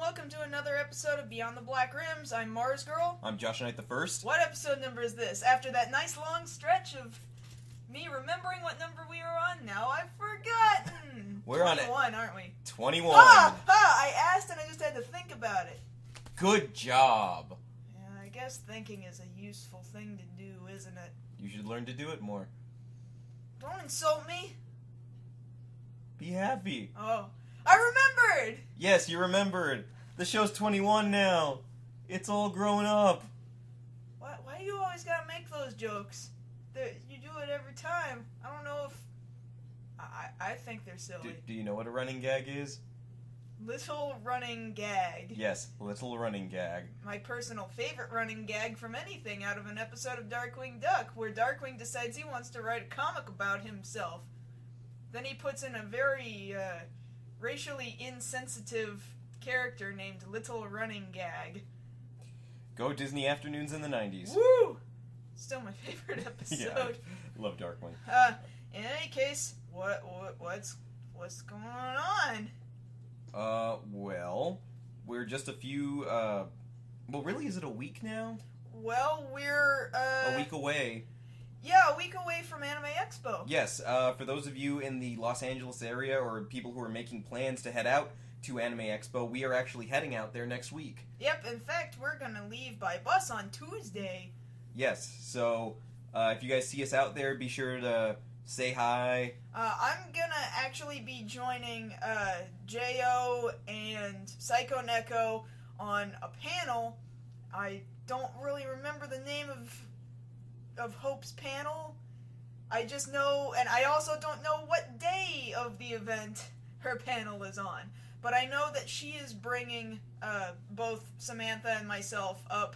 welcome to another episode of Beyond the Black Rims. I'm Mars Girl. I'm Josh Knight the First. What episode number is this? After that nice long stretch of me remembering what number we were on, now I've forgotten. We're 21, aren't we? 21. I asked and I just had to think about it. Good job. Yeah, I guess thinking is a useful thing to do, isn't it? You should learn to do it more. Don't insult me. Be happy. Oh, I remembered! Yes, you remembered. The show's 21 now. It's all grown up. Why do you always gotta make those jokes? You do it every time. I don't know if... I think they're silly. Do you know what a running gag is? Little running gag. Yes, little running gag. My personal favorite running gag from anything out of an episode of Darkwing Duck, where Darkwing decides he wants to write a comic about himself. Then he puts in a very racially insensitive character named Little Running Gag. Go Disney Afternoons in the 90s. Woo! Still my favorite episode. Yeah, love Darkwing. In any case, what's going on? Well, we're just a few, well, really, is it a week now? Well, we're, a week away. Yeah, a week away from Anime Expo. Yes, for those of you in the Los Angeles area or people who are making plans to head out to Anime Expo, we are actually heading out there next week. Yep, in fact, we're gonna leave by bus on Tuesday. Yes, so if you guys see us out there, be sure to say hi. I'm gonna actually be joining J.O. and Psycho Neko on a panel. I don't really remember the name of Hope's panel. I just know, and I also don't know what day of the event her panel is on. But I know that she is bringing both Samantha and myself up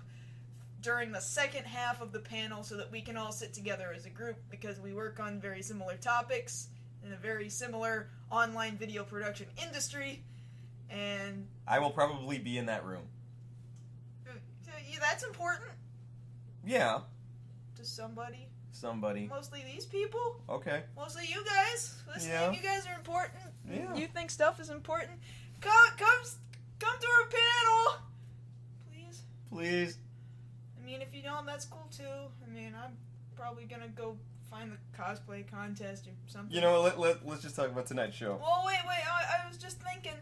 during the second half of the panel so that we can all sit together as a group because we work on very similar topics in a very similar online video production industry. And I will probably be in that room. That's important. Yeah. To somebody. Somebody. Mostly these people. Okay. Mostly you guys. Listening, yeah. You guys are important. Yeah. You think stuff is important. Come to our panel. Please. Please. I mean, if you don't, that's cool too. I mean, I'm probably gonna go find the cosplay contest or something. You know, let's just talk about tonight's show. Well, wait. I was just thinking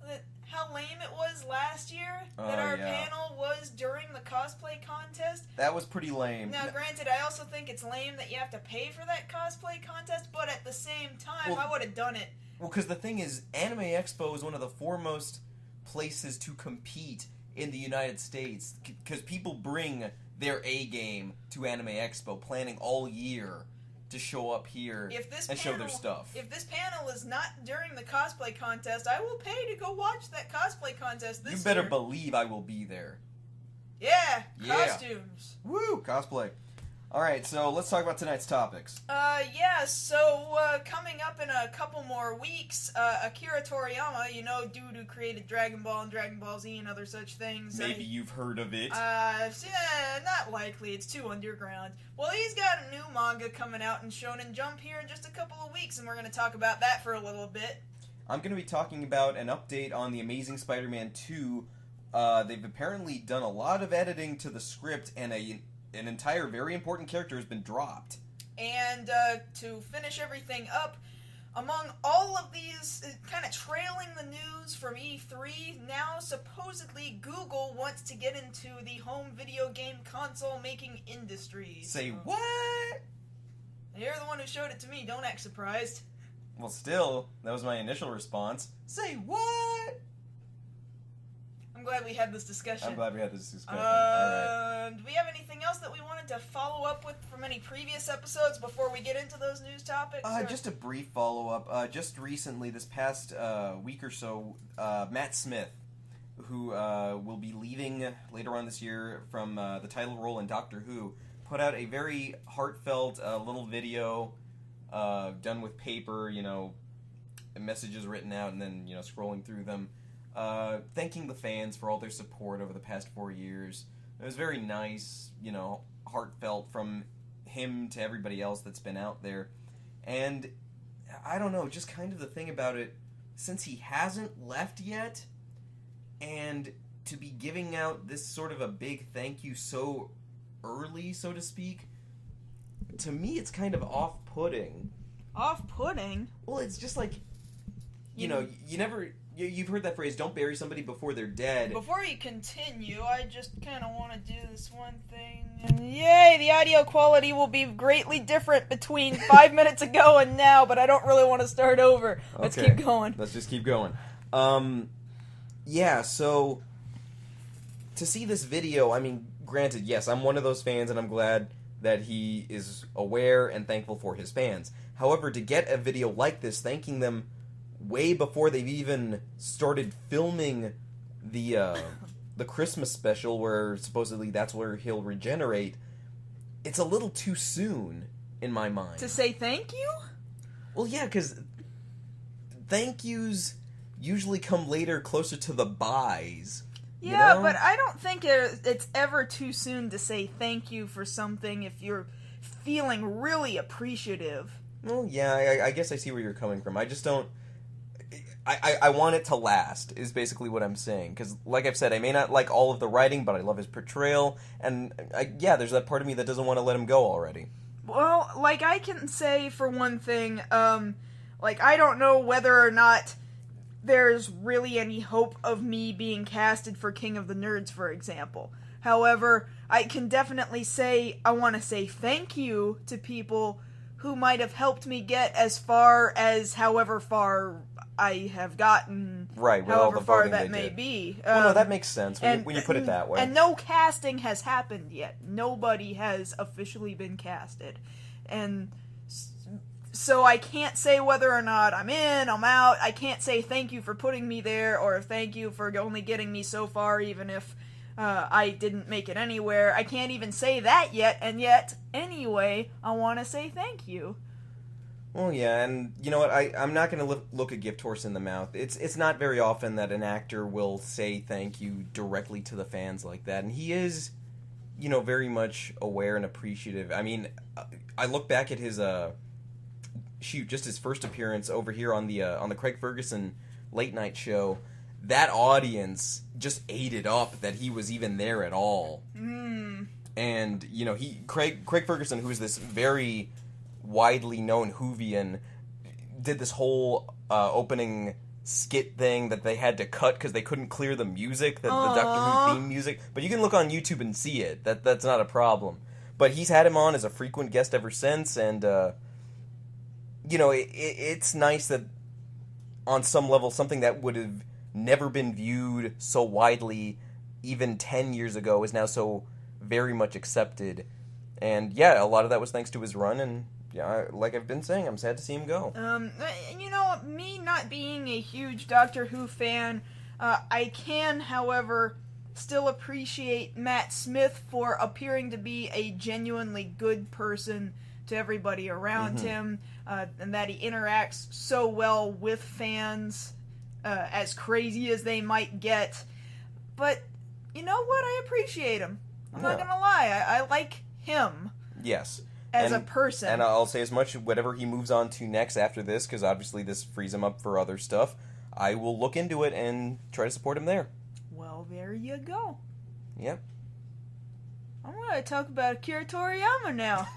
that how lame it was last year that our panel was during the cosplay contest. That was pretty lame. Now, granted, I also think it's lame that you have to pay for that cosplay contest, but at the same time, I would have done it. Well, because the thing is, Anime Expo is one of the foremost places to compete in the United States, because people bring their A game to Anime Expo, planning all year to show up here and show their stuff. If this panel is not during the cosplay contest, I will pay to go watch that cosplay contest this year. You better believe I will be there. Yeah, costumes. Woo, cosplay. Alright, so let's talk about tonight's topics. So coming up in a couple more weeks, Akira Toriyama, dude who created Dragon Ball and Dragon Ball Z and other such things. Maybe you've heard of it. Not likely, it's too underground. Well, he's got a new manga coming out in Shonen Jump here in just a couple of weeks, and we're going to talk about that for a little bit. I'm going to be talking about an update on The Amazing Spider-Man 2. They've apparently done a lot of editing to the script, and an entire very important character has been dropped. And to finish everything up, among all of these kind of trailing the news from E3, now supposedly Google wants to get into the home video game console making industry. Say what? You're the one who showed it to me, don't act surprised. Well, still, that was my initial response. Say what? I'm glad we had this discussion. I'm glad we had this discussion. Alright. Do we have anything else that we wanted to follow up with from any previous episodes before we get into those news topics? Just a brief follow-up. Just recently, this past week or so, Matt Smith, who will be leaving later on this year from the title role in Doctor Who, put out a very heartfelt little video done with paper, messages written out and then, scrolling through them. Thanking the fans for all their support over the past 4 years. It was very nice, heartfelt from him to everybody else that's been out there. And, I don't know, just kind of the thing about it, since he hasn't left yet, and to be giving out this sort of a big thank you so early, so to speak, to me it's kind of off-putting. Off-putting? Well, it's just like, you know, you've heard that phrase, don't bury somebody before they're dead. Before you continue, I just kind of want to do this one thing. And yay, the audio quality will be greatly different between 5 minutes ago and now, but I don't really want to start over. Let's keep going. Let's just keep going. Yeah, so to see this video, I mean, granted, yes, I'm one of those fans, and I'm glad that he is aware and thankful for his fans. However, to get a video like this, thanking them way before they've even started filming the Christmas special, where supposedly that's where he'll regenerate, it's a little too soon in my mind. To say thank you? Well, yeah, because thank yous usually come later, closer to the buys. Yeah, you know? but I don't think it's ever too soon to say thank you for something if you're feeling really appreciative. Well, yeah, I guess I see where you're coming from. I just don't... I want it to last, is basically what I'm saying. Because, like I've said, I may not like all of the writing, but I love his portrayal. And, yeah, there's that part of me that doesn't want to let him go already. Well, like, I can say, for one thing, like, I don't know whether or not there's really any hope of me being casted for King of the Nerds, for example. However, I can definitely say I want to say thank you to people who might have helped me get as far as however far I have gotten, right, with however all the far voting that they may did. be. Well, no, that makes sense when you put it that way. And no casting has happened yet. Nobody has officially been casted. And so I can't say whether or not I'm in, I'm out. I can't say thank you for putting me there, or thank you for only getting me so far, even if I didn't make it anywhere. I can't even say that yet, and yet, anyway, I want to say thank you. Well, yeah, and you know what? I'm not going to look a gift horse in the mouth. It's not very often that an actor will say thank you directly to the fans like that, and he is, you know, very much aware and appreciative. I mean, I look back at his just his first appearance over here on the Craig Ferguson late night show. That audience just ate it up that he was even there at all. And you know, Craig Ferguson, who is this very widely known Whovian, did this whole opening skit thing that they had to cut because they couldn't clear the music, the Doctor Who theme music. But you can look on YouTube and see it. That's not a problem. But he's had him on as a frequent guest ever since, and you know, it's nice that on some level something that would have never been viewed so widely even 10 years ago is now so very much accepted. And yeah, a lot of that was thanks to his run, and yeah, like I've been saying, I'm sad to see him go. You know, me not being a huge Doctor Who fan, I can, however, still appreciate Matt Smith for appearing to be a genuinely good person to everybody around him, and that he interacts so well with fans, as crazy as they might get. But, you know what? I appreciate him. I'm not gonna lie. I like him. Yes. As a person. And I'll say as much, whatever he moves on to next after this, because obviously this frees him up for other stuff, I will look into it and try to support him there. Well, there you go. Yep. I'm going to talk about Akira Toriyama now.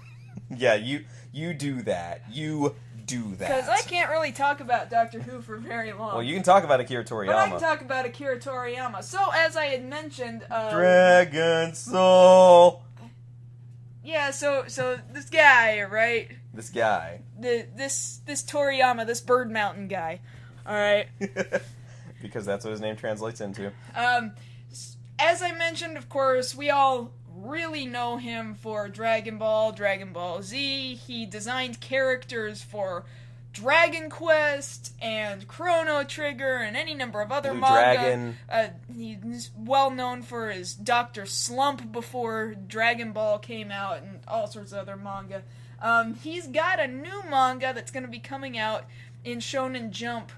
Yeah, you do that. You do that. Because I can't really talk about Doctor Who for very long. Well, you can talk about Akira Toriyama. But I can talk about Akira Toriyama. So, as I had mentioned... Dragon Soul! Yeah, so this guy, right? This guy. This Toriyama, this Bird Mountain guy. Alright? Because that's what his name translates into. As I mentioned, of course, we all really know him for Dragon Ball, Dragon Ball Z. He designed characters for Dragon Quest and Chrono Trigger and any number of other Blue manga. Dragon. He's well known for his Dr. Slump before Dragon Ball came out and all sorts of other manga. He's got a new manga that's going to be coming out in Shonen Jump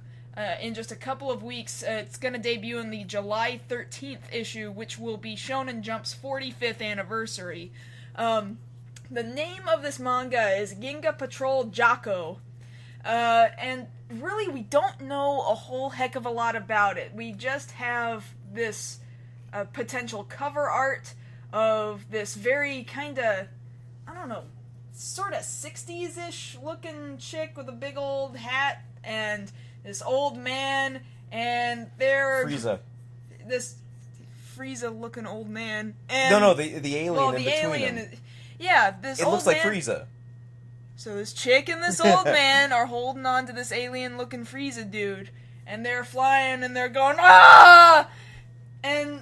in just a couple of weeks. It's going to debut in the July 13th issue, which will be Shonen Jump's 45th anniversary. The name of this manga is Ginga Patrol Jako. And really, we don't know a whole heck of a lot about it. We just have this potential cover art of this very kind of, I don't know, sort of 60s-ish looking chick with a big old hat, and this old man, and they're... This Frieza-looking old man, and... No, the alien well, in the between alien, them. Yeah, this It old looks like man, Frieza. So this chick and this old man are holding on to this alien-looking Frieza dude, and they're flying, and they're going, ah! And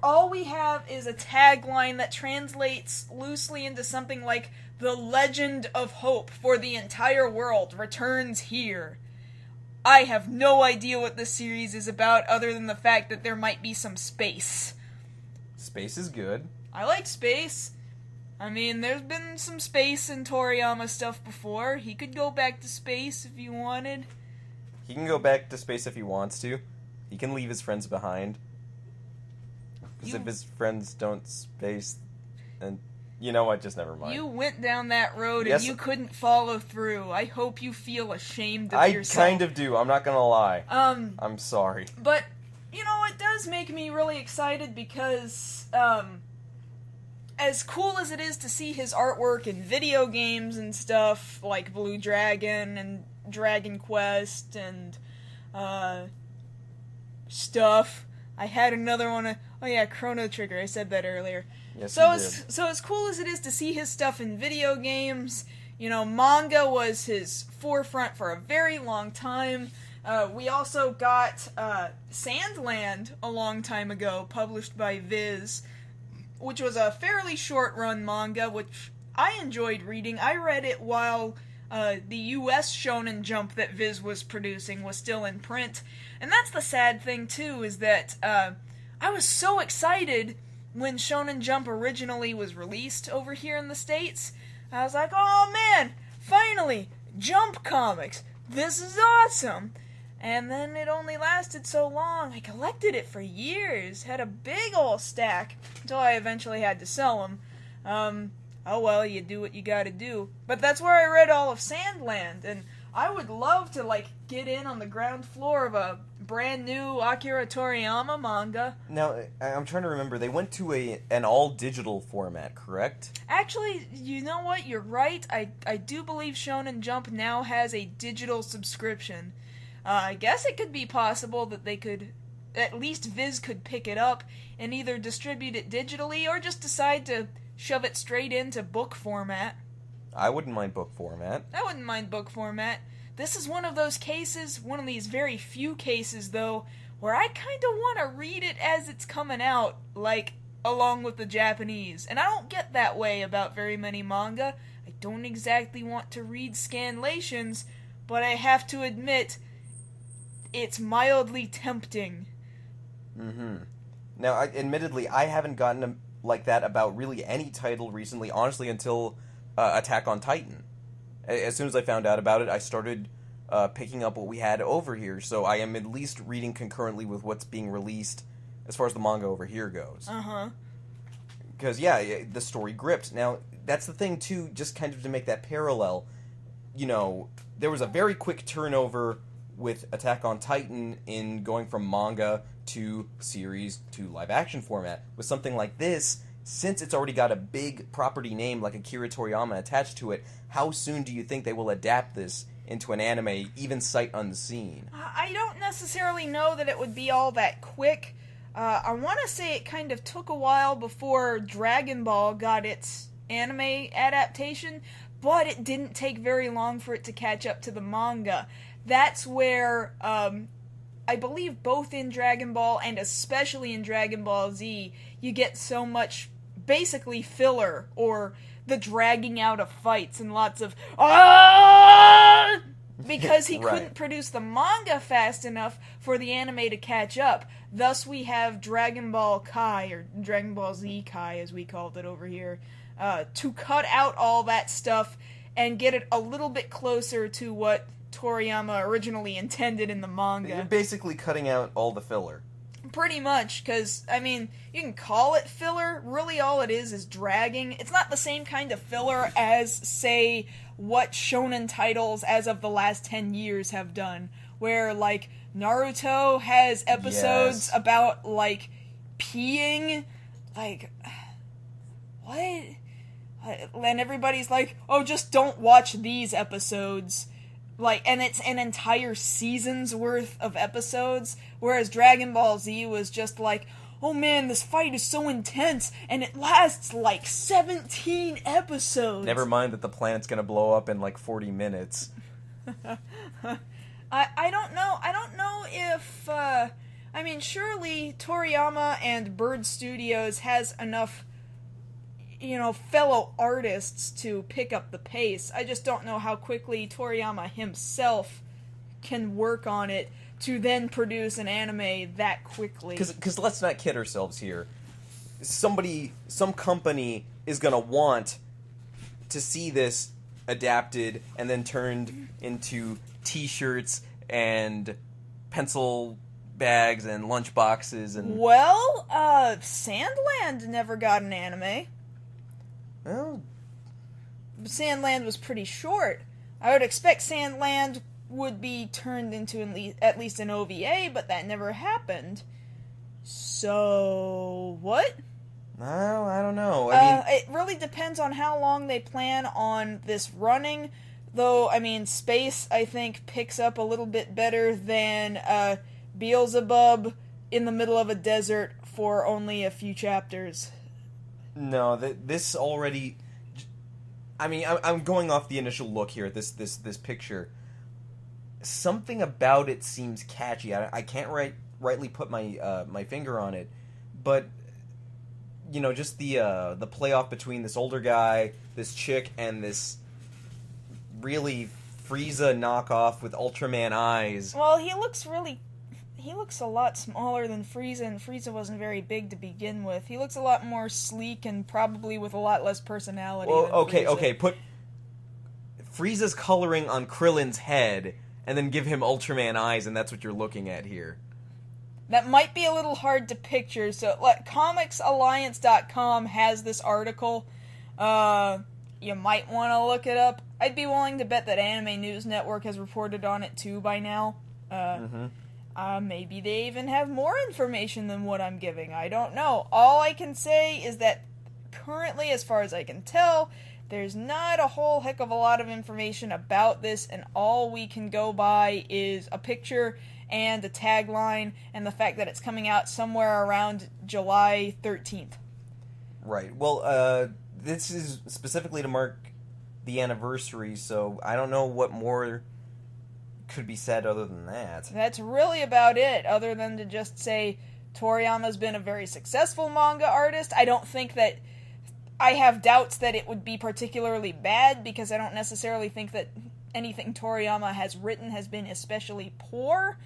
all we have is a tagline that translates loosely into something like, "The legend of hope for the entire world returns here." I have no idea what this series is about, other than the fact that there might be some space. Space is good. I like space. I mean, there's been some space in Toriyama stuff before. He could go back to space if he wanted. He can go back to space if he wants to. He can leave his friends behind. Because if his friends don't space, then... You know what, just never mind. You went down that road Yes. and you couldn't follow through. I hope you feel ashamed of I yourself. kind of do, I'm not gonna lie. I'm sorry. But, you know, it does make me really excited because, as cool as it is to see his artwork in video games and stuff, like Blue Dragon and Dragon Quest and, stuff. I had another one, oh yeah, Chrono Trigger, I said that earlier. Yes, So as cool as it is to see his stuff in video games, you know, manga was his forefront for a very long time. We also got Sandland a long time ago, published by Viz, which was a fairly short-run manga, which I enjoyed reading. I read it while the US Shonen Jump that Viz was producing was still in print. And that's the sad thing, too, is that I was so excited when Shonen Jump originally was released over here in the States. I was like, oh man, finally, Jump Comics, this is awesome. And then it only lasted so long. I collected it for years, had a big old stack, until I eventually had to sell them. Oh well, you do what you gotta do. But that's where I read all of Sandland, and I would love to, like, get in on the ground floor of a brand new Akira Toriyama manga. Now, I'm trying to remember, they went to an all-digital format, correct? Actually, you know what? You're right. I do believe Shonen Jump now has a digital subscription. I guess it could be possible that they could, at least Viz could pick it up and either distribute it digitally or just decide to shove it straight into book format. I wouldn't mind book format. I wouldn't mind book format. This is one of those cases, one of these very few cases, though, where I kind of want to read it as it's coming out, like, along with the Japanese. And I don't get that way about very many manga. I don't exactly want to read scanlations, but I have to admit, it's mildly tempting. Mm-hmm. Now, admittedly, I haven't gotten like that about really any title recently, honestly, until Attack on Titan. As soon as I found out about it, I started picking up what we had over here, so I am at least reading concurrently with what's being released as far as the manga over here goes. Uh-huh. Because, yeah, the story gripped. Now, that's the thing, too, just kind of to make that parallel. You know, there was a very quick turnover with Attack on Titan in going from manga to series to live-action format. With something like this, since it's already got a big property name like Akira Toriyama attached to it, how soon do you think they will adapt this into an anime, even sight unseen? I don't necessarily know that it would be all that quick. I want to say it kind of took a while before Dragon Ball got its anime adaptation, but it didn't take very long for it to catch up to the manga. That's where, I believe both in Dragon Ball and especially in Dragon Ball Z, you get so much, basically, filler, or the dragging out of fights and lots of, ah! Because he Right. couldn't produce the manga fast enough for the anime to catch up. Thus we have Dragon Ball Kai, or Dragon Ball Z Kai as we called it over here, to cut out all that stuff and get it a little bit closer to what Toriyama originally intended in the You're manga. basically cutting out all the filler. Pretty much, because, I mean, you can call it filler. Really all it is dragging. It's not the same kind of filler as, say, what shonen titles as of the last 10 years have done. Where, like, Naruto has episodes about, like, peeing. Like, what? And everybody's like, oh, just don't watch these episodes. Like, and it's an entire season's worth of episodes, whereas Dragon Ball Z was just like, oh man, this fight is so intense, and it lasts like 17 episodes. Never mind that the planet's gonna blow up in like 40 minutes. I don't know. I don't know if, I mean, surely Toriyama and Bird Studios has enough, you know, fellow artists to pick up the pace. I just don't know how quickly Toriyama himself can work on it to then produce an anime that quickly. Because let's not kid ourselves here. Some company is going to want to see this adapted and then turned into t-shirts and pencil bags and lunch boxes and... Well, Sandland never got an anime. Well, Sandland was pretty short. I would expect Sandland would be turned into at least an OVA, but that never happened. So, what? No, I don't know. I mean, it really depends on how long they plan on this running. Though, I mean, Space, I think, picks up a little bit better than Beelzebub in the middle of a desert for only a few chapters. No, this already... I mean, I'm going off the initial look here at this picture. Something about it seems catchy. I can't rightly put my finger on it, but you know, just the playoff between this older guy, this chick, and this really Frieza knockoff with Ultraman eyes. Well, he looks a lot smaller than Frieza, and Frieza wasn't very big to begin with. He looks a lot more sleek and probably with a lot less personality than Frieza. Okay, put Frieza's coloring on Krillin's head, and then give him Ultraman eyes, and that's what you're looking at here. That might be a little hard to picture, so comicsalliance.com has this article. You might want to look it up. I'd be willing to bet that Anime News Network has reported on it too by now. Maybe they even have more information than what I'm giving. I don't know. All I can say is that currently, as far as I can tell, there's not a whole heck of a lot of information about this, and all we can go by is a picture and a tagline and the fact that it's coming out somewhere around July 13th. Right. Well, this is specifically to mark the anniversary, so I don't know what more could be said other than that. That's really about it, other than to just say Toriyama's been a very successful manga artist. I don't think that... I have doubts that it would be particularly bad, because I don't necessarily think that anything Toriyama has written has been especially poor.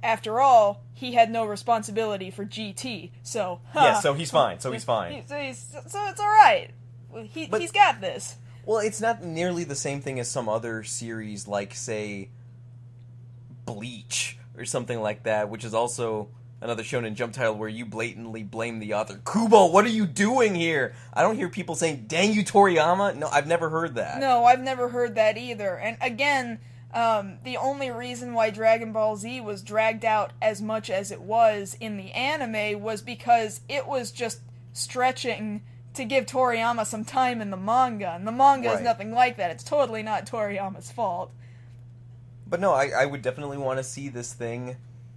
After all, he had no responsibility for GT, so... Yeah, so he's fine, so it's alright. He's got this. Well, it's not nearly the same thing as some other series, like, say, Bleach, or something like that, which is also another Shonen Jump title where you blatantly blame the author. Kubo, what are you doing here? I don't hear people saying, dang you, Toriyama. No, I've never heard that. No, I've never heard that either. And again, the only reason why Dragon Ball Z was dragged out as much as it was in the anime was because it was just stretching to give Toriyama some time in the manga, and the manga is nothing like that. It's totally not Toriyama's fault. But no, I would definitely want to see this thing,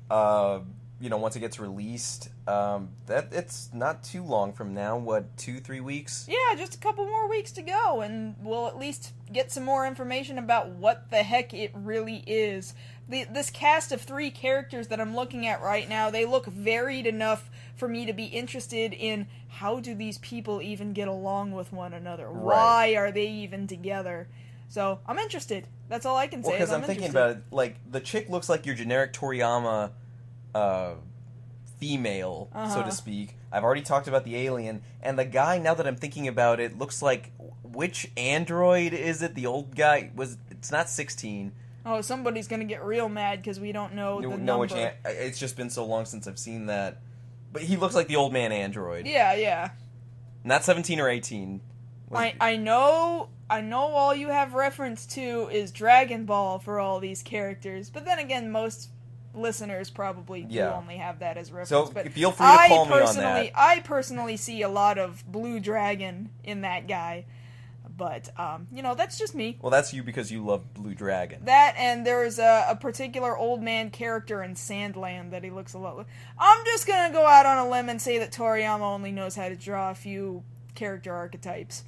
once it gets released. That it's not too long from now. What, 2-3 weeks? Yeah, just a couple more weeks to go, and we'll at least get some more information about what the heck it really is. This cast of 3 characters that I'm looking at right now, they look varied enough for me to be interested in how do these people even get along with one another? Right. Why are they even together? So, I'm interested. That's all I can say. Well, because I'm thinking about it, like, the chick looks like your generic Toriyama female, so to speak. I've already talked about the alien, and the guy, now that I'm thinking about it, looks like, which android is it? The old guy it's not 16. Oh, somebody's gonna get real mad because we don't know the number. It's just been so long since I've seen that. But he looks like the old man android. Yeah. Not 17 or 18. I know all you have reference to is Dragon Ball for all these characters, but then again, most listeners probably do only have that as reference. So but feel free to call me on that. I personally see a lot of Blue Dragon in that guy, but that's just me. Well, that's you because you love Blue Dragon. That, and there's a particular old man character in Sandland that he looks a lot like. I'm just gonna go out on a limb and say that Toriyama only knows how to draw a few character archetypes.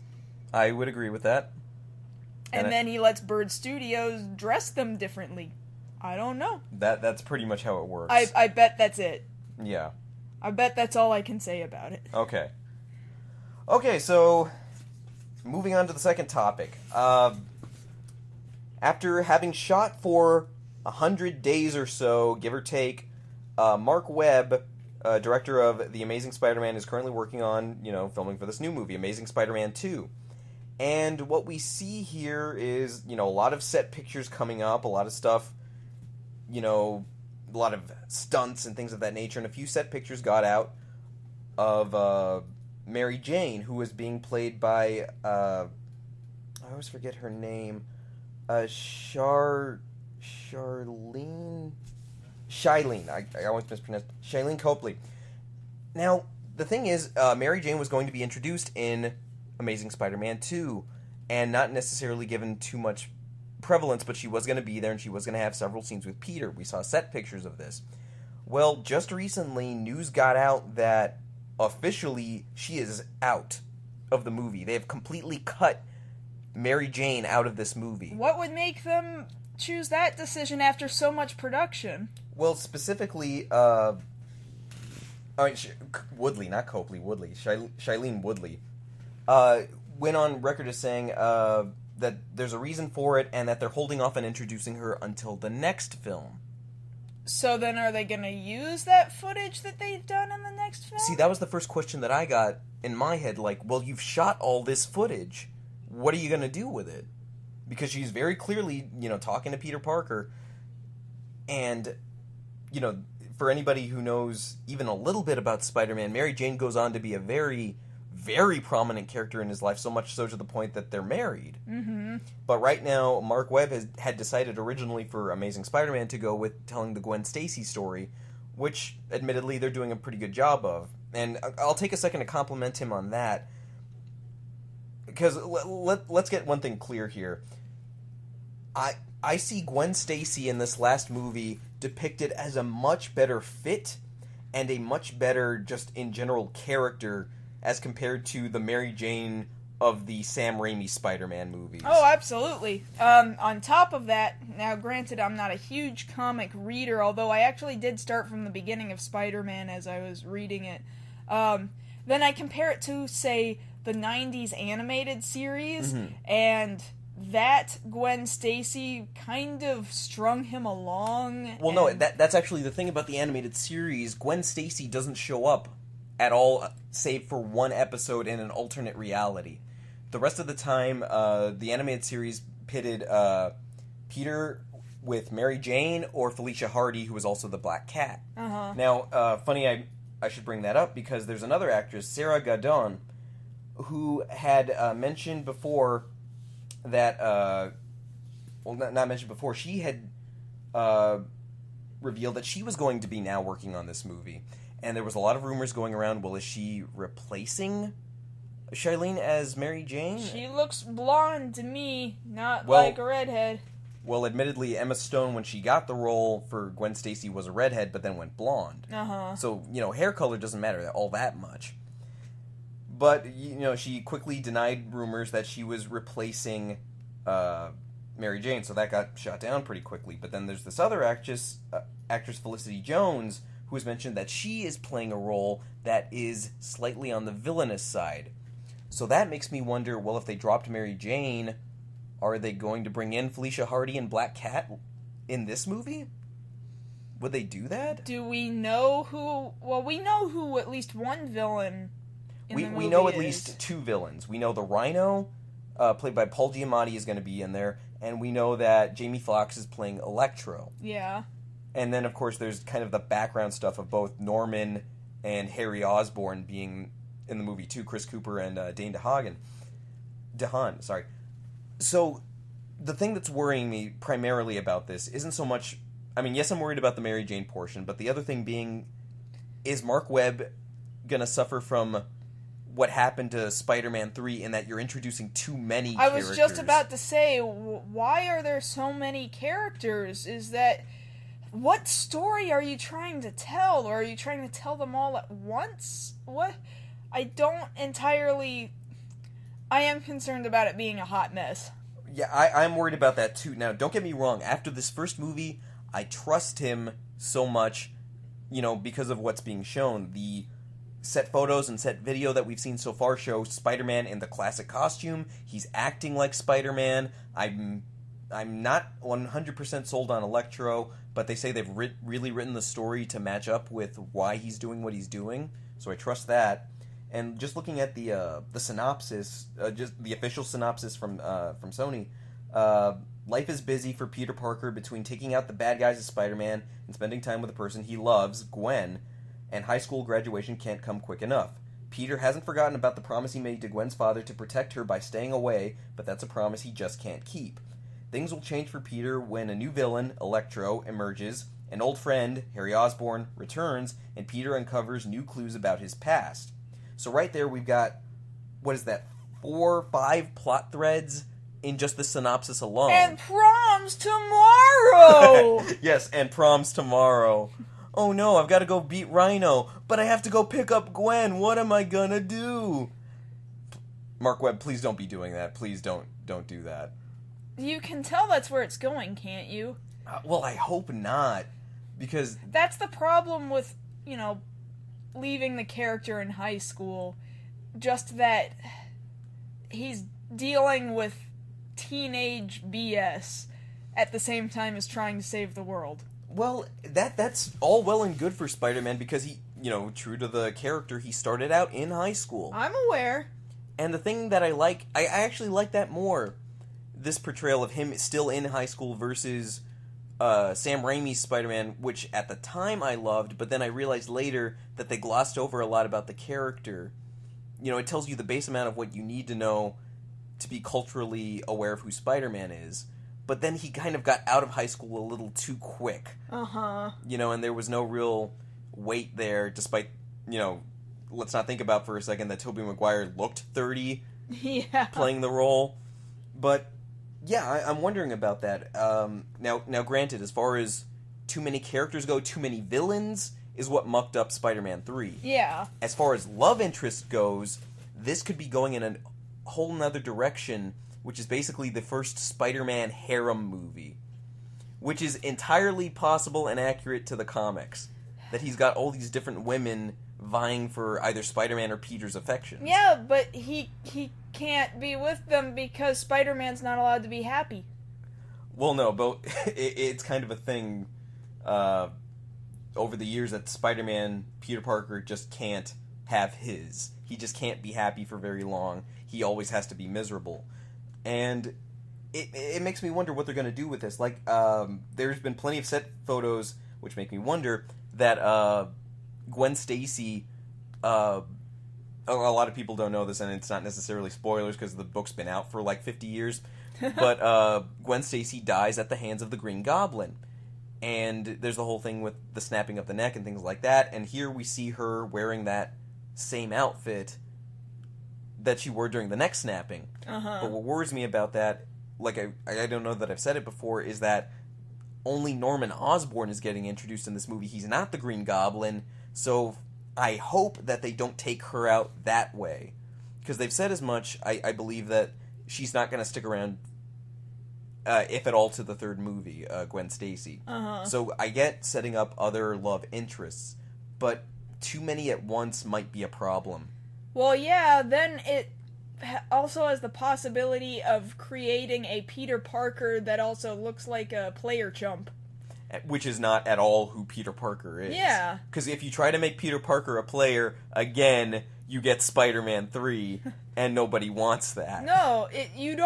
I would agree with that. And then he lets Bird Studios dress them differently. I don't know. That's pretty much how it works. I bet that's it. Yeah. I bet that's all I can say about it. Okay, so moving on to the second topic. After having shot for 100 days or so, give or take, Mark Webb, director of The Amazing Spider-Man, is currently working on, filming for this new movie, Amazing Spider-Man 2. And what we see here is, a lot of set pictures coming up, a lot of stuff, a lot of stunts and things of that nature, and a few set pictures got out of Mary Jane, who was being played by, I always forget her name, Shylene, I always mispronounce, Shailene Copley. Now, the thing is, Mary Jane was going to be introduced in Amazing Spider-Man 2, and not necessarily given too much prevalence, but she was going to be there, and she was going to have several scenes with Peter. We saw set pictures of this. Well, just recently, news got out that officially she is out of the movie. They have completely cut Mary Jane out of this movie. What would make them choose that decision after so much production? Well, specifically, Woodley, not Copley, Woodley, Shailene Woodley, went on record as saying that there's a reason for it, and that they're holding off on introducing her until the next film. So then are they going to use that footage that they've done in the next film? See, that was the first question that I got in my head, well, you've shot all this footage. What are you going to do with it? Because she's very clearly, talking to Peter Parker, and, for anybody who knows even a little bit about Spider-Man, Mary Jane goes on to be a very, very prominent character in his life, so much so to the point that they're married. Mm-hmm. But right now, Mark Webb had decided originally for Amazing Spider-Man to go with telling the Gwen Stacy story, which, admittedly, they're doing a pretty good job of. And I'll take a second to compliment him on that, because let's get one thing clear here. I see Gwen Stacy in this last movie depicted as a much better fit and a much better, just in general, character as compared to the Mary Jane of the Sam Raimi Spider-Man movies. Oh, absolutely. On top of that, now granted I'm not a huge comic reader, although I actually did start from the beginning of Spider-Man as I was reading it. Then I compare it to, say, the 90s animated series, and that Gwen Stacy kind of strung him along. Well, no, that's actually the thing about the animated series. Gwen Stacy doesn't show up at all, save for one episode in an alternate reality. The rest of the time, the animated series pitted Peter with Mary Jane or Felicia Hardy, who was also the Black Cat. Uh-huh. Now, funny, I should bring that up because there's another actress, Sarah Gadon, who had mentioned before that, not mentioned before, she had revealed that she was going to be now working on this movie. And there was a lot of rumors going around, well, is she replacing Shailene as Mary Jane? She looks blonde to me, not like a redhead. Well, admittedly, Emma Stone, when she got the role for Gwen Stacy, was a redhead, but then went blonde. Uh-huh. So, hair color doesn't matter all that much. But, she quickly denied rumors that she was replacing Mary Jane, so that got shot down pretty quickly. But then there's this other actress Felicity Jones, who has mentioned that she is playing a role that is slightly on the villainous side. So that makes me wonder, well, if they dropped Mary Jane, are they going to bring in Felicia Hardy and Black Cat in this movie? Would they do that? Do we know who... Well, we know who at least one villain in the movie we know at is. least two villains. We know the Rhino, played by Paul Giamatti, is going to be in there, and we know that Jamie Foxx is playing Electro. Yeah. And then, of course, there's kind of the background stuff of both Norman and Harry Osborn being in the movie too, Chris Cooper and Dane DeHaan, sorry. So, the thing that's worrying me primarily about this isn't so much... I mean, yes, I'm worried about the Mary Jane portion, but the other thing being, is Mark Webb gonna suffer from what happened to Spider-Man 3 in that you're introducing too many characters? I was just about to say, why are there so many characters? Is that... What story are you trying to tell? Or are you trying to tell them all at once? What? I don't entirely... I am concerned about it being a hot mess. Yeah, I'm worried about that too. Now, don't get me wrong. After this first movie, I trust him so much, because of what's being shown. The set photos and set video that we've seen so far show Spider-Man in the classic costume. He's acting like Spider-Man. I'm not 100% sold on Electro, but they say they've really written the story to match up with why he's doing what he's doing, so I trust that. And just looking at the synopsis, just the official synopsis from Sony, life is busy for Peter Parker between taking out the bad guys as Spider-Man and spending time with the person he loves, Gwen, and high school graduation can't come quick enough. Peter hasn't forgotten about the promise he made to Gwen's father to protect her by staying away, but that's a promise he just can't keep. Things will change for Peter when a new villain, Electro, emerges, an old friend, Harry Osborn, returns, and Peter uncovers new clues about his past. So right there we've got, 4 or 5 plot threads in just the synopsis alone. And prom's tomorrow! Yes, and prom's tomorrow. Oh no, I've got to go beat Rhino, but I have to go pick up Gwen. What am I gonna do? Mark Webb, please don't be doing that. Please don't do that. You can tell that's where it's going, can't you? Well, I hope not, because... That's the problem with, leaving the character in high school. Just that he's dealing with teenage BS at the same time as trying to save the world. Well, that's all well and good for Spider-Man because he, true to the character, he started out in high school. I'm aware. And the thing that I actually like that more. This portrayal of him still in high school versus Sam Raimi's Spider-Man, which at the time I loved, but then I realized later that they glossed over a lot about the character. It tells you the base amount of what you need to know to be culturally aware of who Spider-Man is. But then he kind of got out of high school a little too quick. Uh-huh. And there was no real weight there, despite, let's not think about for a second that Tobey Maguire looked 30 playing the role. But... yeah, I'm wondering about that. Now, granted, as far as too many characters go, too many villains is what mucked up Spider-Man 3. Yeah. As far as love interest goes, this could be going in a whole nother direction, which is basically the first Spider-Man harem movie. Which is entirely possible and accurate to the comics. That he's got all these different women vying for either Spider-Man or Peter's affections. Yeah, but he can't be with them because Spider-Man's not allowed to be happy. Well, no, but it's kind of a thing over the years that Spider-Man, Peter Parker, just can't have his. He just can't be happy for very long. He always has to be miserable. And it makes me wonder what they're going to do with this. Like, there's been plenty of set photos, which make me wonder, that Gwen Stacy... a lot of people don't know this, and it's not necessarily spoilers because the book's been out for like 50 years. But Gwen Stacy dies at the hands of the Green Goblin. And there's the whole thing with the snapping of the neck and things like that. And here we see her wearing that same outfit that she wore during the neck snapping. Uh-huh. But what worries me about that, like I don't know that I've said it before, is that only Norman Osborn is getting introduced in this movie. He's not the Green Goblin, so... I hope that they don't take her out that way. Because they've said as much, I believe that she's not going to stick around, if at all, to the third movie, Gwen Stacy. Uh-huh. So I get setting up other love interests, but too many at once might be a problem. Well, yeah, then it also has the possibility of creating a Peter Parker that also looks like a player chump. Which is not at all who Peter Parker is. Yeah. Because if you try to make Peter Parker a player, again, you get Spider-Man 3, and nobody wants that. No, you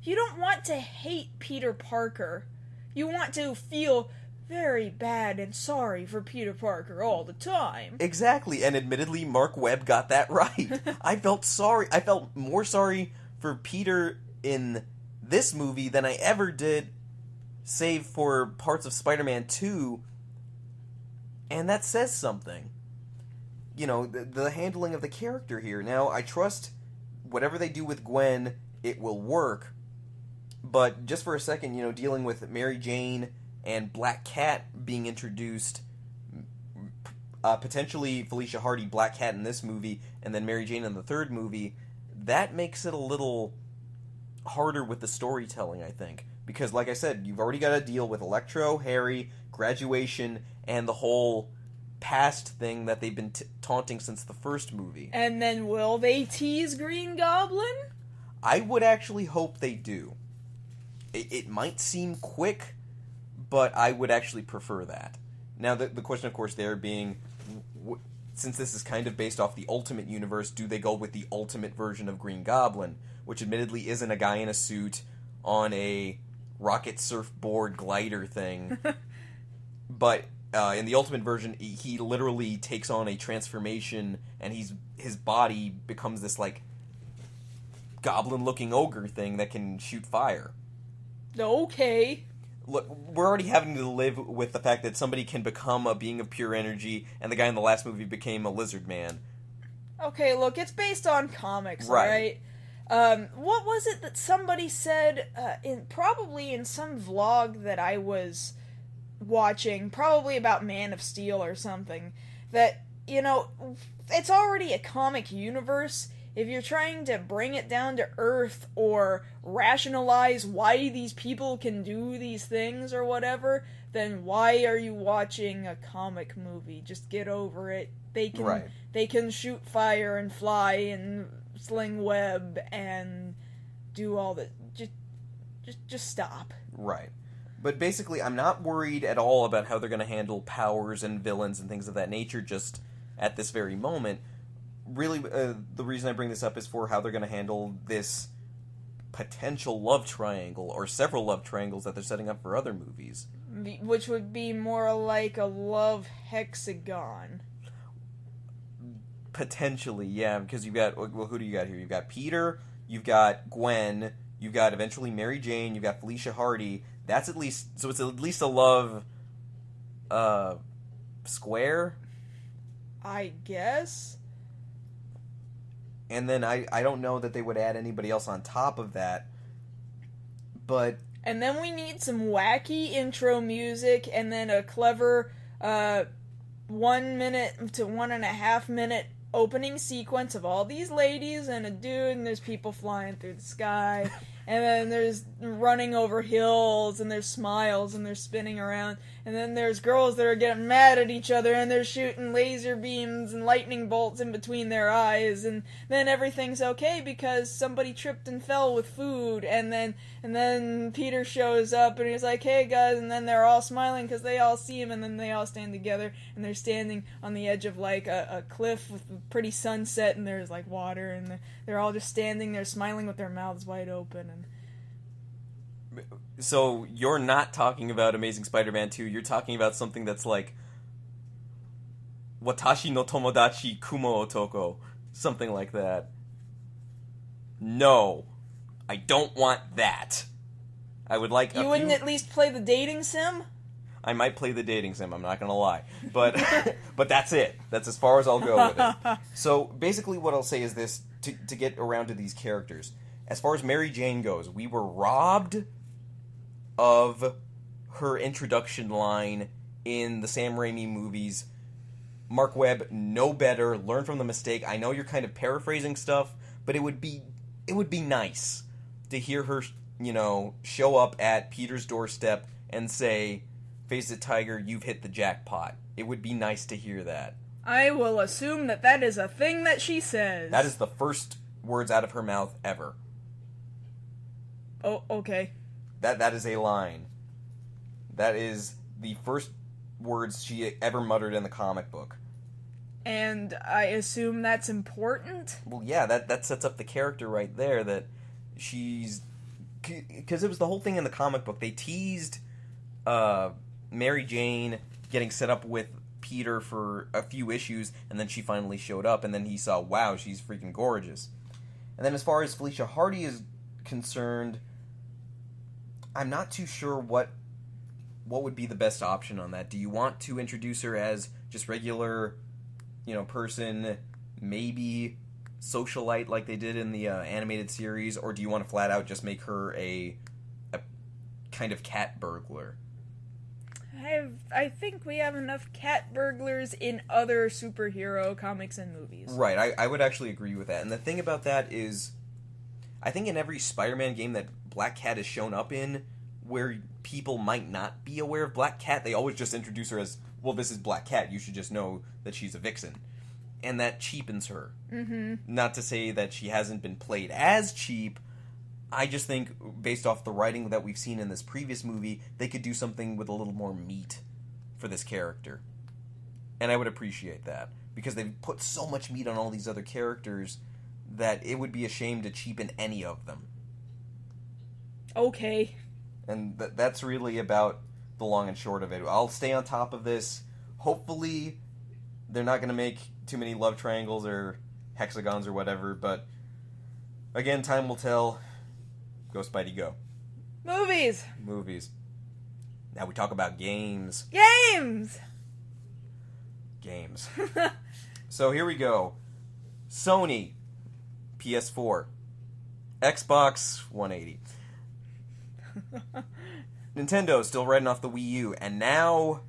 you don't want to hate Peter Parker. You want to feel very bad and sorry for Peter Parker all the time. Exactly, and admittedly, Mark Webb got that right. I felt more sorry for Peter in this movie than I ever did, save for parts of Spider-Man 2, and that says something. You know, the handling of the character here. Now, I trust whatever they do with Gwen, it will work, but just for a second, you know, dealing with Mary Jane and Black Cat being introduced, potentially Felicia Hardy, Black Cat in this movie, and then Mary Jane in the third movie, that makes it a little harder with the storytelling, I think. Because, like I said, you've already got to deal with Electro, Harry, graduation, and the whole past thing that they've been taunting since the first movie. And then will they tease Green Goblin? I would actually hope they do. It might seem quick, but I would actually prefer that. Now, the question, of course, there being, since this is kind of based off the Ultimate Universe, do they go with the Ultimate version of Green Goblin, which admittedly isn't a guy in a suit on a rocket surfboard glider thing, but in the Ultimate version, he literally takes on a transformation, and his body becomes this, like, goblin-looking ogre thing that can shoot fire. Okay. Look, we're already having to live with the fact that somebody can become a being of pure energy, and the guy in the last movie became a lizard man. Okay, look, it's based on comics, right? What was it that somebody said, probably in some vlog that I was watching, probably about Man of Steel or something, that, you know, it's already a comic universe. If you're trying to bring it down to earth or rationalize why these people can do these things or whatever, then why are you watching a comic movie? Just get over it. They can shoot fire and fly and sling web and do all the just stop. Right. But basically, I'm not worried at all about how they're going to handle powers and villains and things of that nature just at this very moment. Really, the reason I bring this up is for how they're going to handle this potential love triangle, or several love triangles that they're setting up for other movies. Which would be more like a love hexagon. Potentially, yeah, because you've got, well, who do you got here? You've got Peter, you've got Gwen, you've got eventually Mary Jane, you've got Felicia Hardy. That's at least, so it's at least a love, square? I guess? And then I don't know that they would add anybody else on top of that, but... And then we need some wacky intro music, and then a clever, 1 minute to 1.5 minute opening sequence of all these ladies and a dude, and there's people flying through the sky, and then there's running over hills, and there's smiles, and they're spinning around, and then there's girls that are getting mad at each other, and they're shooting laser beams and lightning bolts in between their eyes, and then everything's okay because somebody tripped and fell with food, and then Peter shows up, and he's like, hey guys, and then they're all smiling because they all see him, and then they all stand together, and they're standing on the edge of like a cliff with a pretty sunset, and there's like water, and they're all just standing there smiling with their mouths wide open. And so you're not talking about Amazing Spider-Man 2, you're talking about something that's like Watashi no Tomodachi Kumo Otoko, something like that. No, I don't want that. I would like You wouldn't at least play the dating sim? I might play the dating sim, I'm not gonna lie. But but that's it. That's as far as I'll go with it. So basically what I'll say is this, to get around to these characters. As far as Mary Jane goes, we were robbed of her introduction line in the Sam Raimi movies. Mark Webb, know better, learn from the mistake. I know you're kind of paraphrasing stuff, but it would be nice to hear her, you know, show up at Peter's doorstep and say, "Face it, Tiger, you've hit the jackpot." It would be nice to hear that. I will assume that is a thing that she says. That is the first words out of her mouth ever. Oh, okay. That is a line. That is the first words she ever muttered in the comic book. And I assume that's important? Well, yeah, that sets up the character right there, that she's because it was the whole thing in the comic book. They teased Mary Jane getting set up with Peter for a few issues, and then she finally showed up, and then he saw, wow, she's freaking gorgeous. And then as far as Felicia Hardy is concerned, I'm not too sure what would be the best option on that. Do you want to introduce her as just regular, person, maybe socialite like they did in the animated series, or do you want to flat out just make her a kind of cat burglar? I think we have enough cat burglars in other superhero comics and movies. Right, I would actually agree with that. And the thing about that is, I think in every Spider-Man game that Black Cat has shown up in, where people might not be aware of Black Cat, they always just introduce her as, well, this is Black Cat, you should just know that she's a vixen. And that cheapens her. Mm-hmm. Not to say that she hasn't been played as cheap, I just think, based off the writing that we've seen in this previous movie, they could do something with a little more meat for this character. And I would appreciate that. Because they've put so much meat on all these other characters that it would be a shame to cheapen any of them. Okay. And that's really about the long and short of it. I'll stay on top of this. Hopefully, they're not going to make too many love triangles or hexagons or whatever, but again, time will tell. Go Spidey, go. Movies. Now we talk about games. Games. So here we go. Sony, PS4, Xbox 180. Nintendo still riding off the Wii U, and now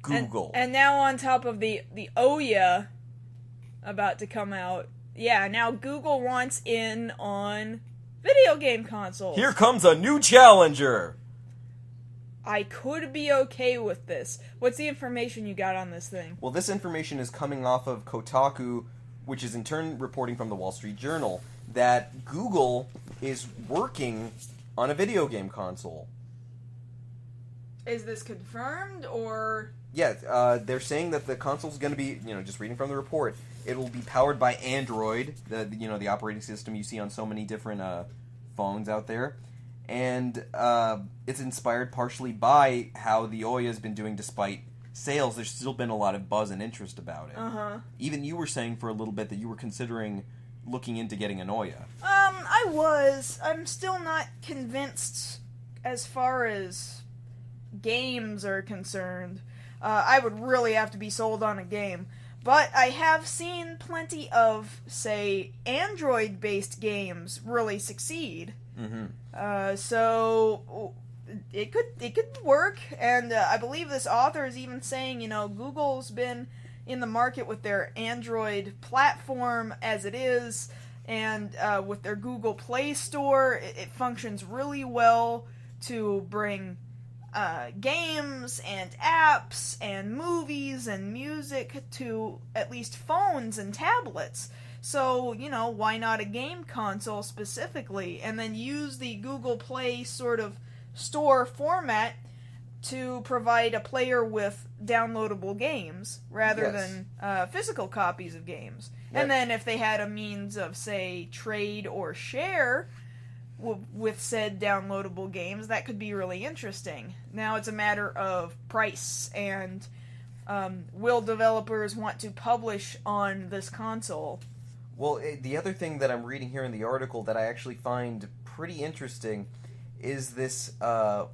Google. And now on top of the Ouya about to come out, yeah, now Google wants in on video game consoles. Here comes a new challenger. I could be okay with this. What's the information you got on this thing? Well, this information is coming off of Kotaku, which is in turn reporting from the Wall Street Journal, that Google is working on a video game console. Is this confirmed, or...? Yeah, they're saying that the console's going to be, just reading from the report, it will be powered by Android, the operating system you see on so many different phones out there. And it's inspired partially by how the Ouya has been doing despite sales. There's still been a lot of buzz and interest about it. Uh-huh. Even you were saying for a little bit that you were considering looking into getting an Ouya. I was. I'm still not convinced as far as games are concerned. I would really have to be sold on a game. But I have seen plenty of, say, Android-based games really succeed. Mm-hmm. So it could work, and I believe this author is even saying, Google's been in the market with their Android platform as it is, and with their Google Play Store, it functions really well to bring games and apps and movies and music to at least phones and tablets. So, why not a game console specifically? And then use the Google Play sort of store format to provide a player with downloadable games rather than physical copies of games. Yep. And then if they had a means of, say, trade or share with said downloadable games, that could be really interesting. Now it's a matter of price and will developers want to publish on this console? Well, the other thing that I'm reading here in the article that I actually find pretty interesting is this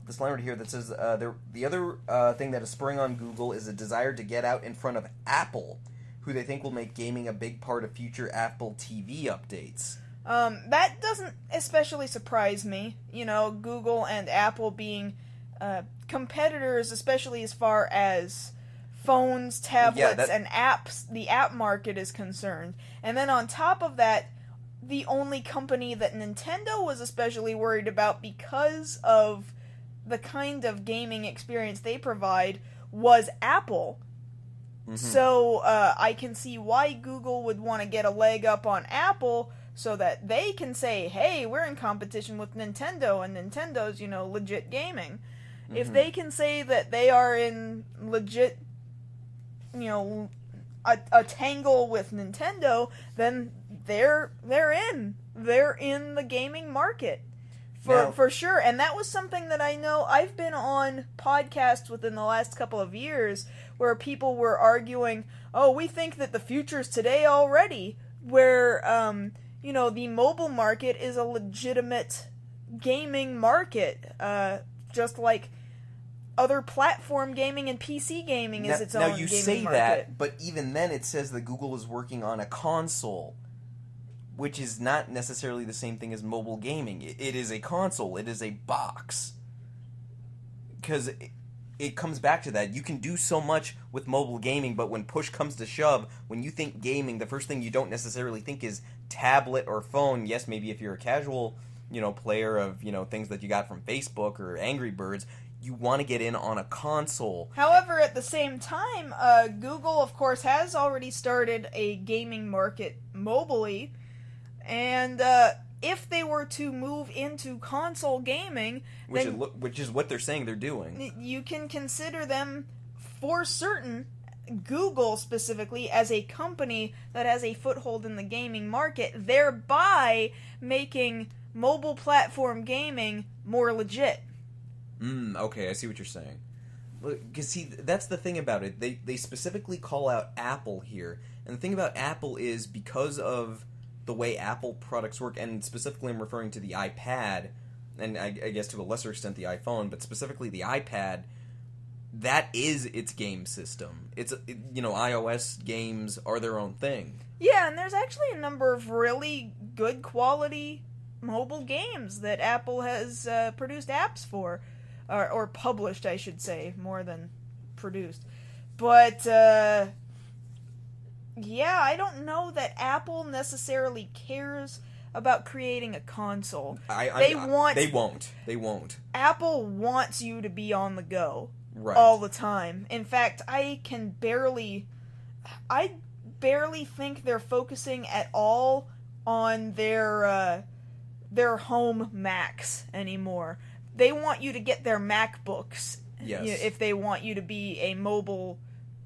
this line right here that says the other thing that is spurring on Google is a desire to get out in front of Apple, who they think will make gaming a big part of future Apple TV updates. That doesn't especially surprise me. Google and Apple being competitors, especially as far as phones, tablets, and apps, the app market is concerned. And then on top of that, the only company that Nintendo was especially worried about because of the kind of gaming experience they provide was Apple. Mm-hmm. So I can see why Google would want to get a leg up on Apple so that they can say, hey, we're in competition with Nintendo, and Nintendo's, legit gaming. Mm-hmm. If they can say that they are in legit, a tangle with Nintendo, then they're in the gaming market. For sure, and that was something that I know. I've been on podcasts within the last couple of years where people were arguing, oh, we think that the future's today already, where, the mobile market is a legitimate gaming market, just like other platform gaming and PC gaming is its own gaming market. Now, you say that, but even then it says that Google is working on a console, which is not necessarily the same thing as mobile gaming. It is a console. It is a box. Because it comes back to that. You can do so much with mobile gaming, but when push comes to shove, when you think gaming, the first thing you don't necessarily think is tablet or phone. Yes, maybe if you're a casual, player of, things that you got from Facebook or Angry Birds, you want to get in on a console. However, at the same time, Google, of course, has already started a gaming market mobily. And if they were to move into console gaming, which is what they're saying they're doing, you can consider them, for certain, Google specifically, as a company that has a foothold in the gaming market, thereby making mobile platform gaming more legit. Okay, I see what you're saying. Because, see, that's the thing about it. They specifically call out Apple here. And the thing about Apple is, because of the way Apple products work, and specifically I'm referring to the iPad, and I guess to a lesser extent the iPhone, but specifically the iPad, that is its game system. It's, iOS games are their own thing. Yeah, and there's actually a number of really good quality mobile games that Apple has produced apps for. Or published, I should say, more than produced. But, I don't know that Apple necessarily cares about creating a console. They won't. Apple wants you to be on the go. Right. All the time. In fact, I barely think they're focusing at all on their home Macs anymore. They want you to get their MacBooks. Yes. If they want you to be a mobile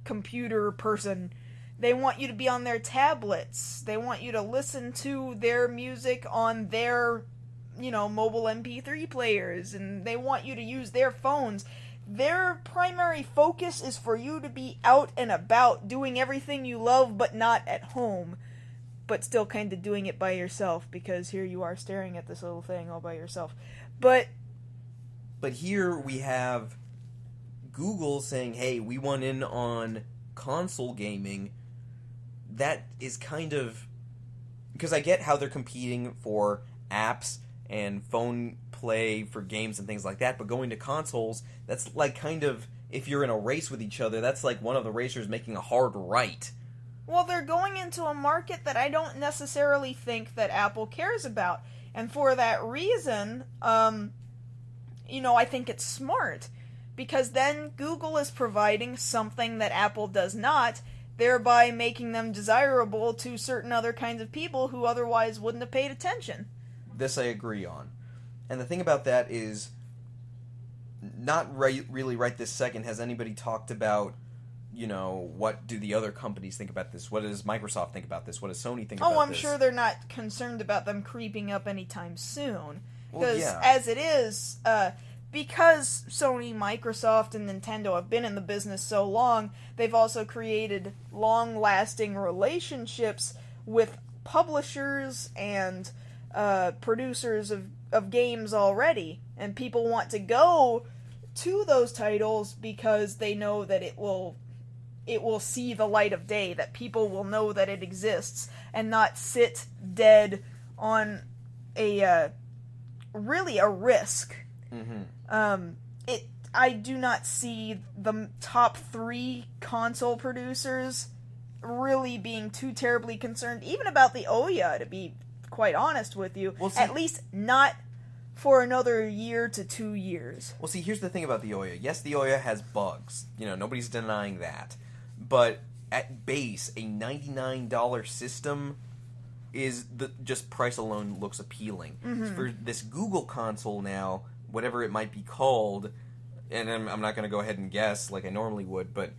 computer person. They want you to be on their tablets. They want you to listen to their music on their, mobile MP3 players. And they want you to use their phones. Their primary focus is for you to be out and about, doing everything you love, but not at home. But still kind of doing it by yourself, because here you are staring at this little thing all by yourself. But here we have Google saying, hey, we want in on console gaming. That is kind of... Because I get how they're competing for apps and phone play for games and things like that, but going to consoles, that's like kind of... If you're in a race with each other, that's like one of the racers making a hard right. Well, they're going into a market that I don't necessarily think that Apple cares about. And for that reason, I think it's smart, because then Google is providing something that Apple does not, thereby making them desirable to certain other kinds of people who otherwise wouldn't have paid attention. This I agree on. And the thing about that is, not really right this second has anybody talked about, what do the other companies think about this? What does Microsoft think about this? What does Sony think about this? Oh, I'm sure they're not concerned about them creeping up anytime soon. Because Well, yeah. as it is, because Sony, Microsoft, and Nintendo have been in the business so long, they've also created long-lasting relationships with publishers and producers of games already. And people want to go to those titles because they know that it will see the light of day, that people will know that it exists, and not sit dead on a risk. Mm-hmm. I do not see the top 3 console producers really being too terribly concerned, even about the Ouya, to be quite honest with you. Well, see, at least not for another year to 2 years. Well, see, here's the thing about the Ouya. Yes, the Ouya has bugs. Nobody's denying that. But at base, a $99 system is just price alone looks appealing. Mm-hmm. For this Google console now, whatever it might be called, and I'm not going to go ahead and guess like I normally would, but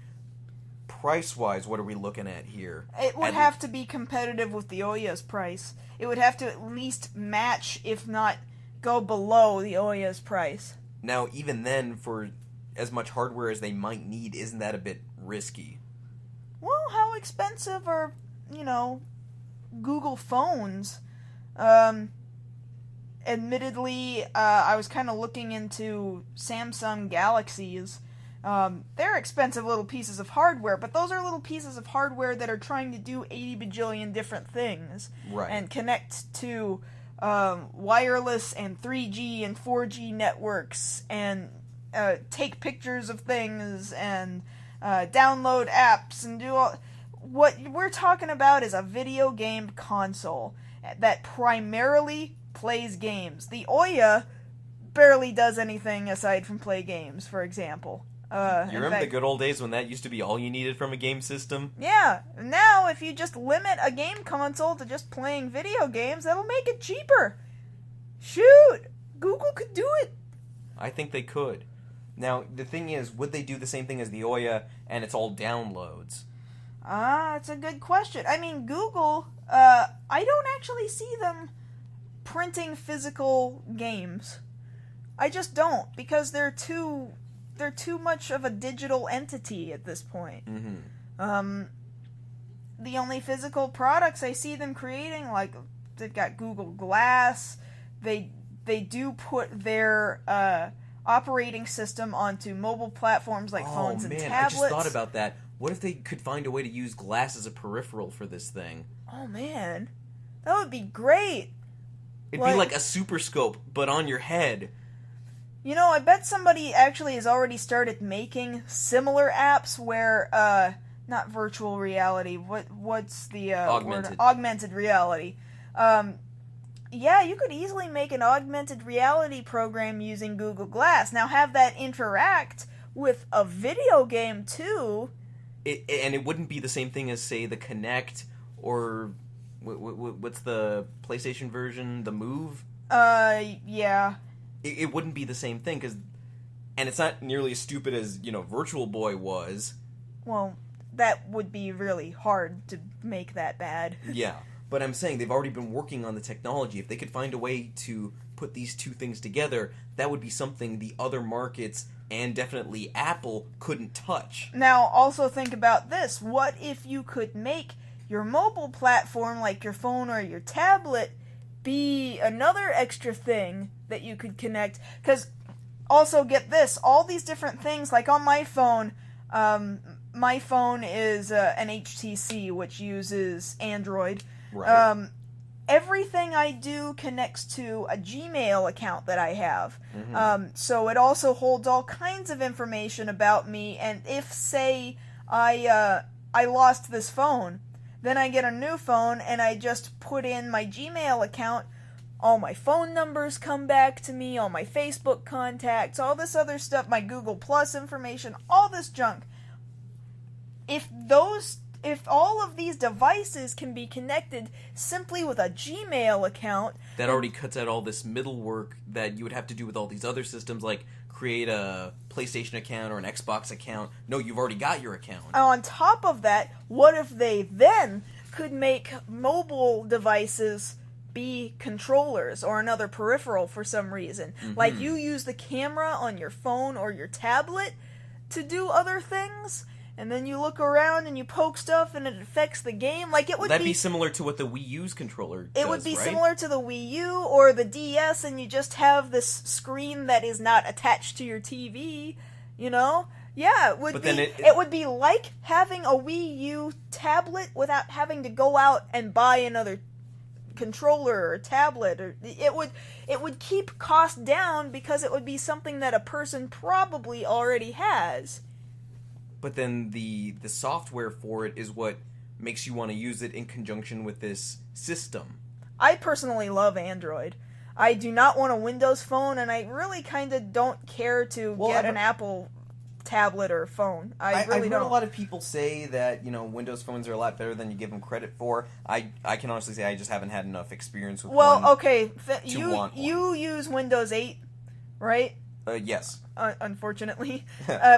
price-wise, what are we looking at here? It would have to be competitive with the Ouya's price. It would have to at least match, if not go below the Ouya's price. Now, even then, for as much hardware as they might need, isn't that a bit risky? Well, how expensive are, Google phones? Admittedly, I was kind of looking into Samsung Galaxies. They're expensive little pieces of hardware, but those are little pieces of hardware that are trying to do 80 bajillion different things. Right. And connect to wireless and 3G and 4G networks and take pictures of things and download apps and do all... What we're talking about is a video game console that primarily plays games. The Ouya barely does anything aside from play games, for example. You remember the good old days when that used to be all you needed from a game system? Yeah. Now, if you just limit a game console to just playing video games, that'll make it cheaper. Shoot! Google could do it. I think they could. Now, the thing is, would they do the same thing as the Ouya, and it's all downloads? It's a good question. I mean, Google, I don't actually see them printing physical games. I just don't, because they're too much of a digital entity at this point. Mm-hmm. The only physical products I see them creating, like, they've got Google Glass, they do put their operating system onto mobile platforms like phones and tablets. I just thought about that. What if they could find a way to use glass as a peripheral for this thing? Oh, man. That would be great. It'd be like a super scope, but on your head. I bet somebody actually has already started making similar apps where, not virtual reality, what's the Augmented. word? Augmented reality. Yeah, you could easily make an augmented reality program using Google Glass. Now have that interact with a video game, too. And it wouldn't be the same thing as, say, the Kinect, or what's the PlayStation version, the Move? Yeah. It wouldn't be the same thing, and it's not nearly as stupid as, Virtual Boy was. Well, that would be really hard to make that bad. Yeah, but I'm saying they've already been working on the technology. If they could find a way to put these two things together, that would be something the other markets, and definitely Apple, couldn't touch. Now, also think about this. What if you could make your mobile platform, like your phone or your tablet, be another extra thing that you could connect? Because, also get this, all these different things, like on my phone is an HTC, which uses Android. Right. Everything I do connects to a Gmail account that I have. Mm-hmm. So it also holds all kinds of information about me, and if, say, I lost this phone, then I get a new phone, and I just put in my Gmail account, all my phone numbers come back to me, all my Facebook contacts, all this other stuff, my Google Plus information, all this junk. If all of these devices can be connected simply with a Gmail account... That already cuts out all this middle work that you would have to do with all these other systems, like create a PlayStation account or an Xbox account. No, you've already got your account. On top of that, what if they then could make mobile devices be controllers or another peripheral for some reason? Mm-hmm. Like you use the camera on your phone or your tablet to do other things, and then you look around and you poke stuff and it affects the game. Like it would That'd be similar to what the Wii U's controller does, It would be right? similar to the Wii U or the DS, and you just have this screen that is not attached to your TV, Yeah, it would But be. then It would be like having a Wii U tablet without having to go out and buy another controller or tablet. Or it would keep cost down because it would be something that a person probably already has. But then the software for it is what makes you want to use it in conjunction with this system. I personally love Android. I do not want a Windows phone, and I really kind of don't care to get an Apple tablet or phone. I really I've don't. heard a lot of people say that Windows phones are a lot better than you give them credit for. I can honestly say I just haven't had enough experience with one. Well, okay, want one. you use Windows 8, right? Yes. Unfortunately,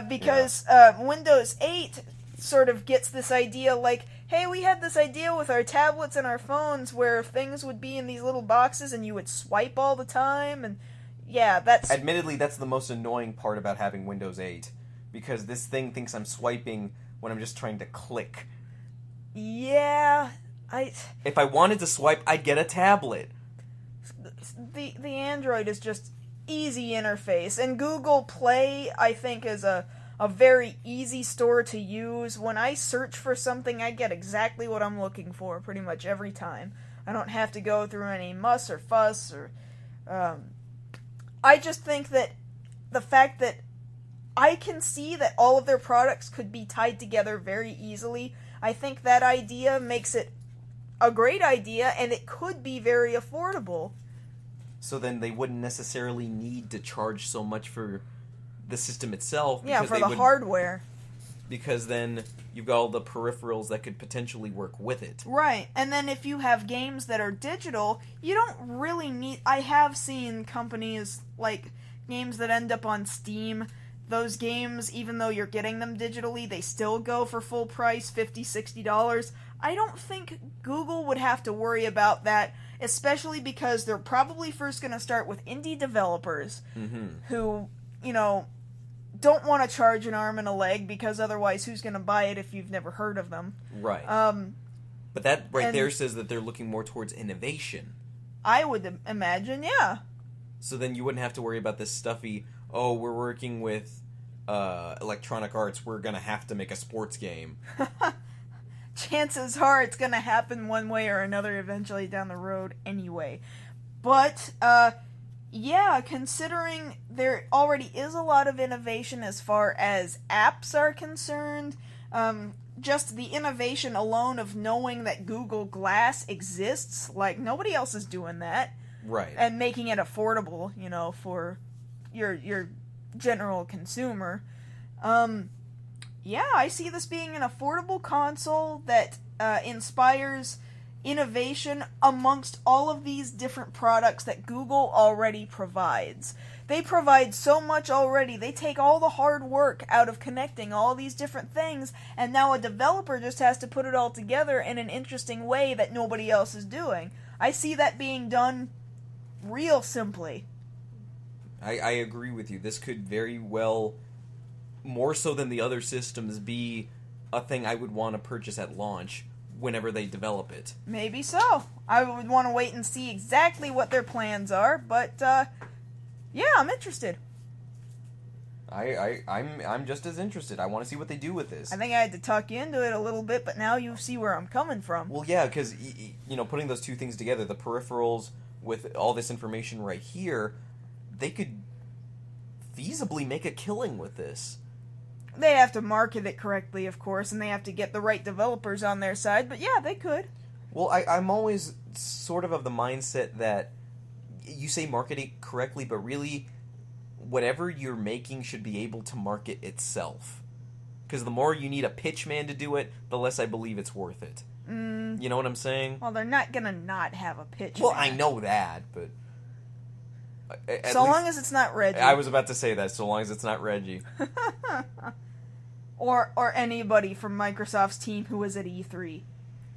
because Windows 8 sort of gets this idea like, hey, we had this idea with our tablets and our phones where things would be in these little boxes and you would swipe all the time, and yeah, that's... Admittedly, that's the most annoying part about having Windows 8, because this thing thinks I'm swiping when I'm just trying to click. Yeah, If I wanted to swipe, I'd get a tablet. The Android is just easy interface, and Google Play, I think, is a very easy store to use. When I search for something, I get exactly what I'm looking for pretty much every time. I don't have to go through any muss or fuss or... I just think that the fact that I can see that all of their products could be tied together very easily, I think that idea makes it a great idea, and it could be very affordable. So then they wouldn't necessarily need to charge so much for the system itself. Yeah, for the hardware. Because then you've got all the peripherals that could potentially work with it. Right, and then if you have games that are digital, you don't really need... I have seen companies, like, games that end up on Steam. Those games, even though you're getting them digitally, they still go for full price, $50, $60. I don't think Google would have to worry about that, especially because they're probably first going to start with indie developers who, you know, don't want to charge an arm and a leg, because otherwise who's going to buy it if you've never heard of them? Right. But that there says that they're looking more towards innovation. I would imagine, yeah. So then you wouldn't have to worry about this stuffy, oh, we're working with Electronic Arts, we're going to have to make a sports game. Chances are it's going to happen one way or another eventually down the road anyway. But, yeah, considering there already is a lot of innovation as far as apps are concerned, just the innovation alone of knowing that Google Glass exists, like, nobody else is doing that. Right. And making it affordable, you know, for your general consumer. Yeah, I see this being an affordable console that inspires innovation amongst all of these different products that Google already provides. They provide so much already. They take all the hard work out of connecting all these different things, and now a developer just has to put it all together in an interesting way that nobody else is doing. I see that being done real simply. I agree with you. This could very well, more so than the other systems, be a thing I would want to purchase at launch whenever they develop it. Maybe so. I would want to wait and see exactly what their plans are, but yeah, I'm interested. I'm just as interested. I want to see what they do with this. I think I had to talk you into it a little bit, but now you see where I'm coming from. Well, yeah, because, you know, putting those two things together, the peripherals with all this information right here, they could feasibly make a killing with this. They have to market it correctly, of course, and they have to get the right developers on their side, but yeah, they could. Well, I'm always sort of the mindset that you say market it correctly, but really, whatever you're making should be able to market itself. Because the more you need a pitch man to do it, the less I believe it's worth it. You know what I'm saying? Well, they're not gonna not have a pitch Well, man. I know that, but... So long as it's not Reggie. I was about to say that, so long as it's not Reggie. Or anybody from Microsoft's team who was at E3.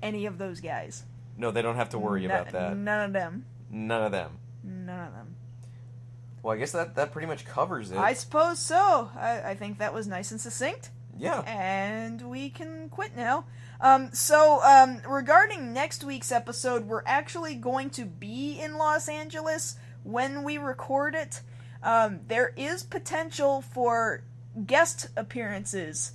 Any of those guys. No, they don't have to worry about that. None of them. None of them. None of them. Well, I guess that pretty much covers it. I suppose so. I think that was nice and succinct. Yeah. And we can quit now. Regarding next week's episode, we're actually going to be in Los Angeles when we record it. There is potential for guest appearances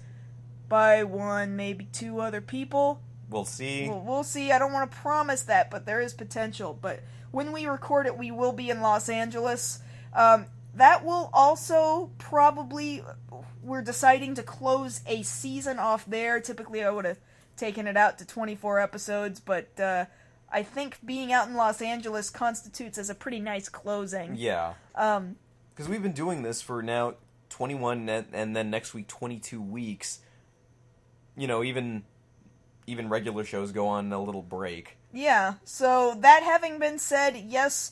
by one, maybe two other people. We'll see. We'll see. I don't want to promise that, but there is potential. But when we record it, we will be in Los Angeles. That will also probably... We're deciding to close a season off there. Typically, I would have taken it out to 24 episodes, but I think being out in Los Angeles constitutes as a pretty nice closing. Yeah. Because we've been doing this for now 21, and then next week 22 weeks. You know, even regular shows go on a little break. Yeah, so that having been said, yes,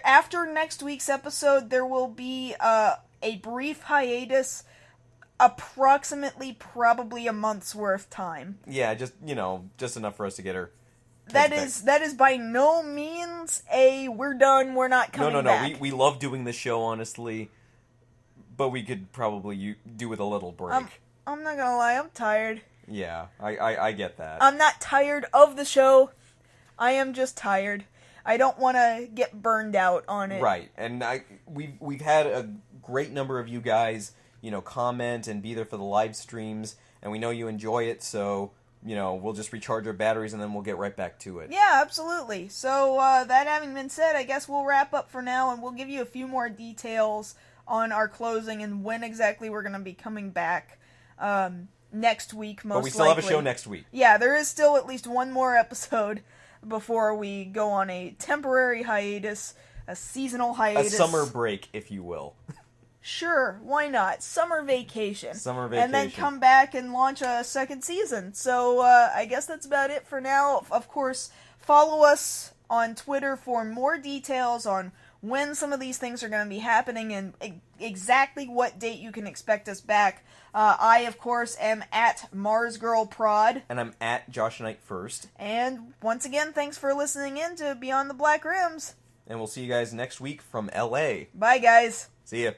after next week's episode, there will be a brief hiatus. approximately probably a month's worth time. Yeah, just enough for us to get her. That is by no means we're done, we're not coming back. No. We love doing this show, honestly, but we could probably do with a little break. I'm not gonna lie, I'm tired. Yeah, I get that. I'm not tired of the show. I am just tired. I don't want to get burned out on it. Right, and we've had a great number of you guys, comment and be there for the live streams, and we know you enjoy it, so, we'll just recharge our batteries and then we'll get right back to it. Yeah, absolutely. So, that having been said, I guess we'll wrap up for now, and we'll give you a few more details on our closing and when exactly we're going to be coming back next week, most likely. But we still have a show next week. Yeah, there is still at least one more episode before we go on a temporary hiatus, a seasonal hiatus. A summer break, if you will. Sure, why not? Summer vacation. Summer vacation. And then come back and launch a second season. So, I guess that's about it for now. Of course, follow us on Twitter for more details on when some of these things are going to be happening and exactly what date you can expect us back. I, of course, am at MarsGirlProd. And I'm at Josh Knight First. And once again, thanks for listening in to Beyond the Black Rims. And we'll see you guys next week from LA. Bye, guys. See ya.